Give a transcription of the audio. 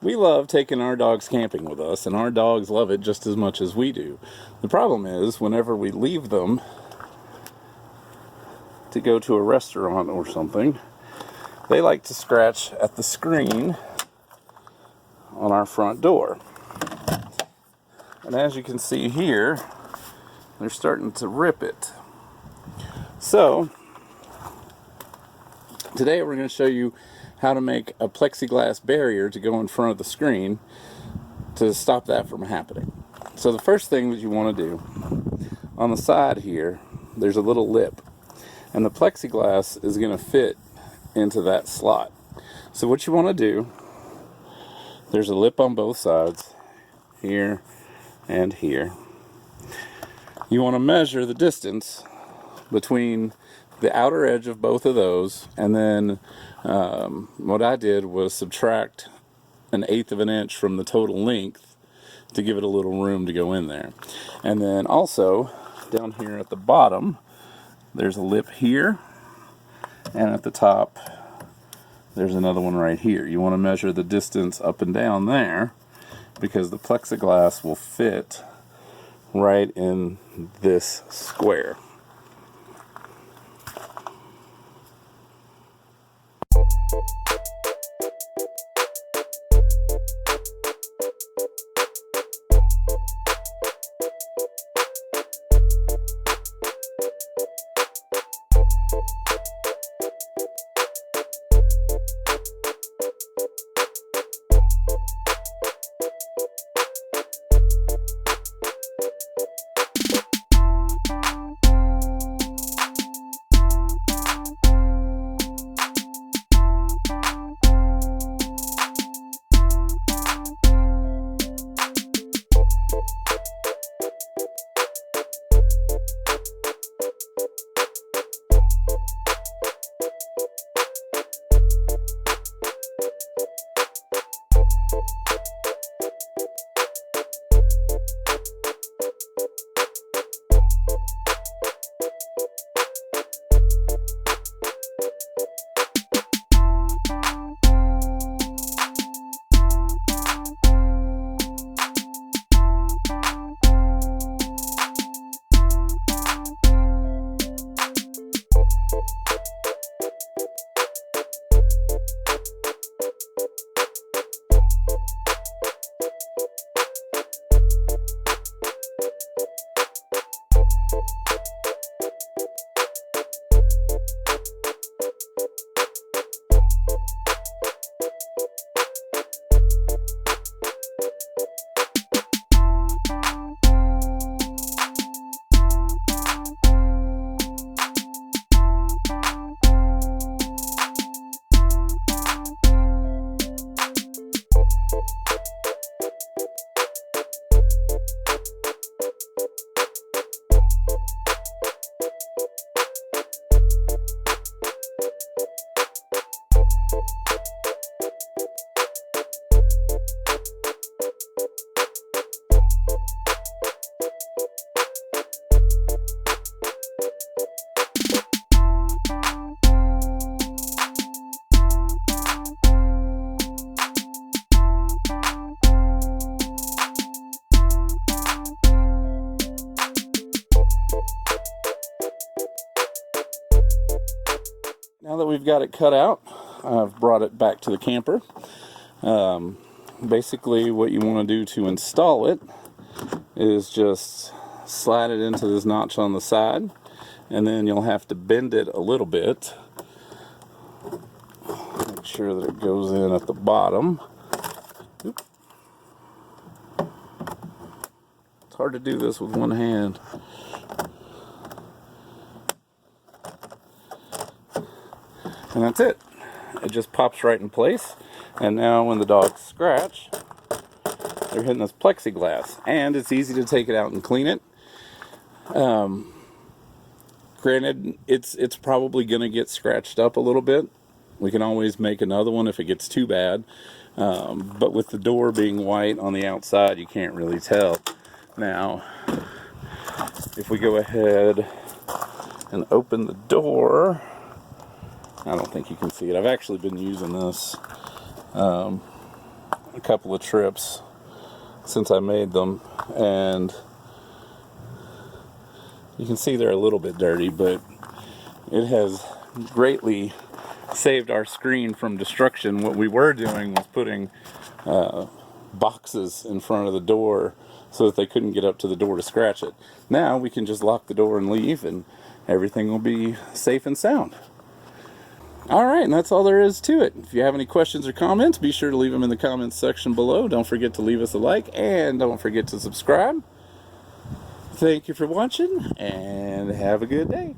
We love taking our dogs camping with us, and our dogs love it just as much as we do. The problem is, whenever we leave them to go to a restaurant or something, they like to scratch at the screen on our front door. And as you can see here, they're starting to rip it. So, today we're going to show you how to make a plexiglass barrier to go in front of the screen to stop that from happening. So the first thing that you want to do, on the side here, there's a little lip. And the plexiglass is going to fit into that slot. So what you want to do, there's a lip on both sides, here and here. You want to measure the distance between the outer edge of both of those, and then what I did was subtract 1/8 of an inch from the total length to give it a little room to go in there. And then also down here at the bottom, there's a lip here, and at the top there's another one right here. You want to measure the distance up and down there, because the plexiglass will fit right in this square. Now that we've got it cut out, I've brought it back to the camper. Basically what you want to do to install it is just slide it into this notch on the side, and then you'll have to bend it a little bit. Make sure that it goes in at the bottom. Oop. It's hard to do this with one hand. And that's it. It just pops right in place. And now when the dogs scratch, they're hitting this plexiglass. And it's easy to take it out and clean it. Granted, it's probably going to get scratched up a little bit. We can always make another one if it gets too bad. But with the door being white on the outside, you can't really tell. Now, if we go ahead and open the door, I don't think you can see it. I've actually been using this a couple of trips since I made them, and you can see they're a little bit dirty, but it has greatly saved our screen from destruction. What we were doing was putting boxes in front of the door so that they couldn't get up to the door to scratch it. Now we can just lock the door and leave, and everything will be safe and sound. Alright, and that's all there is to it. If you have any questions or comments, be sure to leave them in the comments section below. Don't forget to leave us a like, and don't forget to subscribe. Thank you for watching, and have a good day.